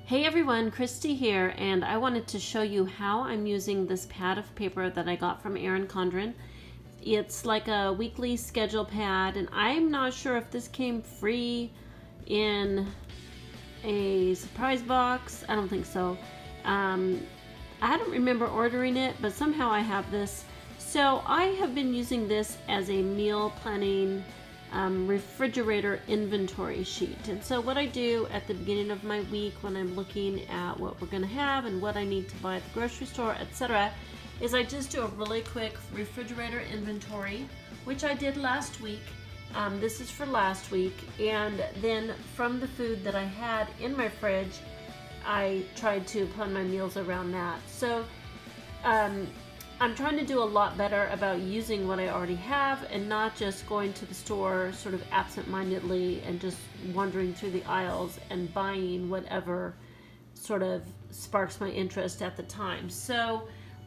Hey everyone, Christy here, and I wanted to show you how I'm using this pad of paper that I got from Erin Condren. It's like a weekly schedule pad, and I'm not sure if this came free in a surprise box. I don't think so. I don't remember ordering it, but somehow I have this. So I have been using this as a meal planning refrigerator inventory sheet. And so what I do at the beginning of my week when I'm looking at what we're going to have and what I need to buy at the grocery store, etc., is I just do a really quick refrigerator inventory, which I did last week. This is for last week, and then from the food that I had in my fridge, I tried to plan my meals around that. So I'm trying to do a lot better about using what I already have and not just going to the store sort of absent-mindedly and just wandering through the aisles and buying whatever sort of sparks my interest at the time. So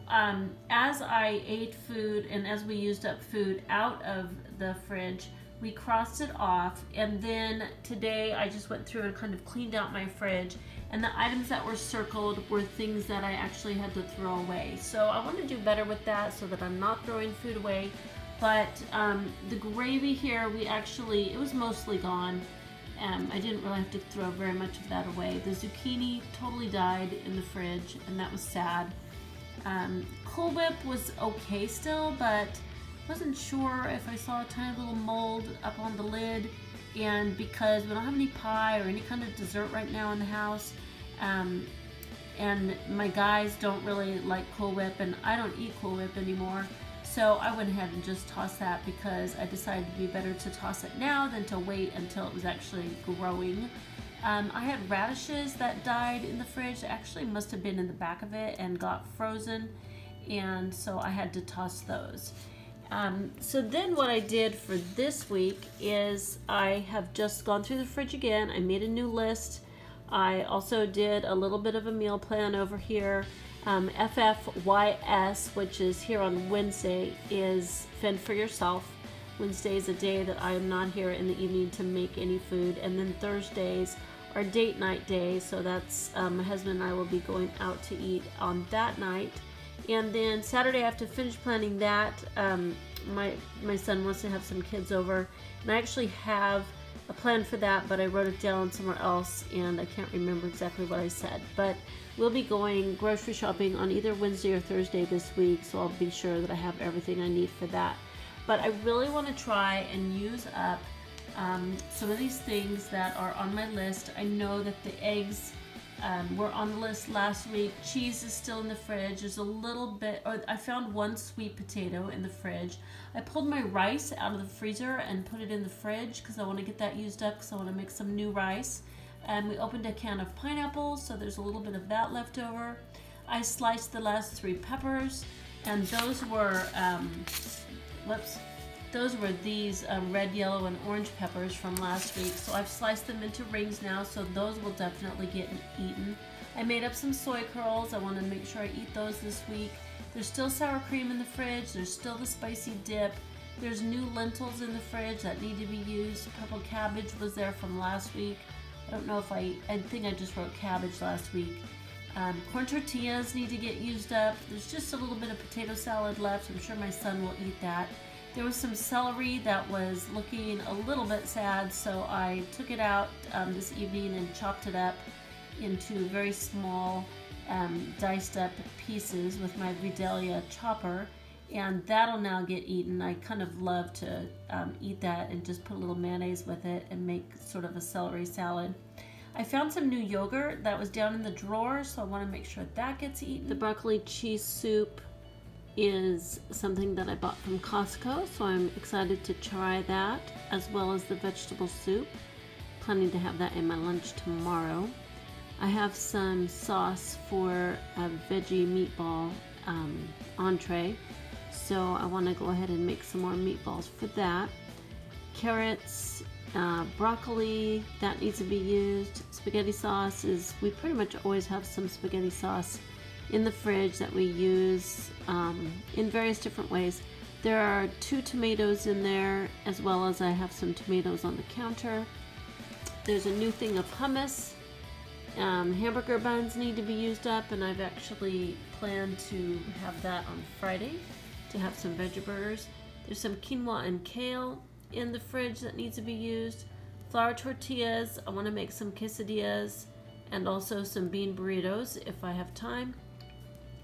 as I ate food and as we used up food out of the fridge, we crossed it off, and then today I just went through and kind of cleaned out my fridge, and the items that were circled were things that I actually had to throw away. So I want to do better with that so that I'm not throwing food away. But the gravy here, it was mostly gone. I didn't really have to throw very much of that away. The zucchini totally died in the fridge, and that was sad. Cool Whip was okay still, but wasn't sure if I saw a tiny little mold up on the lid, and because we don't have any pie or any kind of dessert right now in the house, and my guys don't really like Cool Whip, and I don't eat Cool Whip anymore, so I went ahead and just tossed that because I decided it'd be better to toss it now than to wait until it was actually growing. I had radishes that died in the fridge. It actually must have been in the back of it and got frozen, and so I had to toss those. So then what I did for this week is I have just gone through the fridge again. I made a new list. I also did a little bit of a meal plan over here. FFYS, which is here on Wednesday, is Fend for Yourself. Wednesday is a day that I am not here in the evening to make any food. And then Thursdays are date night days. So that's my husband and I will be going out to eat on that night. And then Saturday I have to finish planning that. My son wants to have some kids over, and I actually have a plan for that, but I wrote it down somewhere else and I can't remember exactly what I said. But we'll be going grocery shopping on either Wednesday or Thursday this week, so I'll be sure that I have everything I need for that. But I really want to try and use up some of these things that are on my list. I know that the eggs were on the list last week. Cheese is still in the fridge. There's a little bit, or I found one sweet potato in the fridge. I pulled my rice out of the freezer and put it in the fridge because I want to get that used up because I want to make some new rice. And we opened a can of pineapples, so there's a little bit of that left over. I sliced the last 3 peppers, and those were, those were these red, yellow, and orange peppers from last week. So I've sliced them into rings now, so those will definitely get eaten. I made up some soy curls. I want to make sure I eat those this week. There's still sour cream in the fridge. There's still the spicy dip. There's new lentils in the fridge that need to be used. Purple cabbage was there from last week. I don't know if I think I just wrote cabbage last week. Corn tortillas need to get used up. There's just a little bit of potato salad left. I'm sure my son will eat that. There was some celery that was looking a little bit sad, so I took it out this evening and chopped it up into very small diced up pieces with my Vidalia chopper, and that'll now get eaten. I kind of love to eat that and just put a little mayonnaise with it and make sort of a celery salad. I found some new yogurt that was down in the drawer, so I want to make sure that gets eaten. The broccoli cheese soup is something that I bought from Costco, so I'm excited to try that, as well as the vegetable soup. Planning to have that in my lunch tomorrow. I have some sauce for a veggie meatball entree, so I want to go ahead and make some more meatballs for that. Carrots, broccoli, that needs to be used. Spaghetti sauce we pretty much always have some spaghetti sauce in the fridge that we use in various different ways. There are 2 tomatoes in there, as well as I have some tomatoes on the counter. There's a new thing of hummus Hamburger buns need to be used up, and I've actually planned to have that on Friday to have some veggie burgers. There's some quinoa and kale in the fridge that needs to be used. Flour tortillas, I want to make some quesadillas and also some bean burritos if I have time.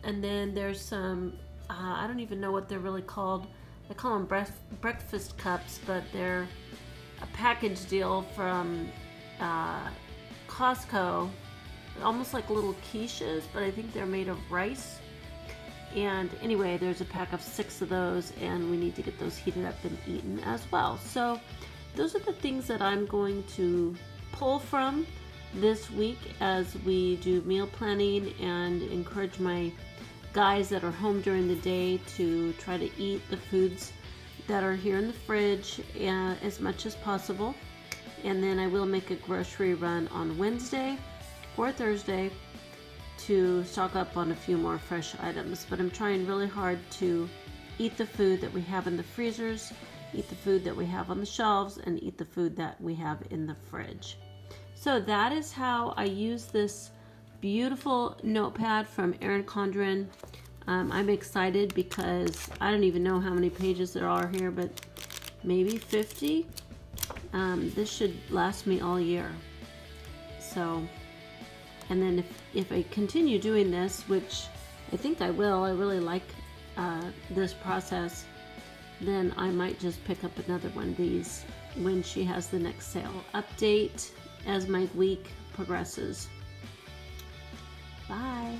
And then there's some, I don't even know what they're really called. I call them breakfast cups, but they're a package deal from Costco, almost like little quiches, but I think they're made of rice. And anyway, there's a pack of 6 of those, and we need to get those heated up and eaten as well. So those are the things that I'm going to pull from this week as we do meal planning, and encourage my guys that are home during the day to try to eat the foods that are here in the fridge as much as possible. And then I will make a grocery run on Wednesday or Thursday to stock up on a few more fresh items. But I'm trying really hard to eat the food that we have in the freezers, eat the food that we have on the shelves, and eat the food that we have in the fridge. So that is how I use this beautiful notepad from Erin Condren. I'm excited because I don't even know how many pages there are here, but maybe 50. This should last me all year. So, and then if I continue doing this, which I think I will, I really like this process, then I might just pick up another one of these when she has the next sale. Update as my week progresses. Bye.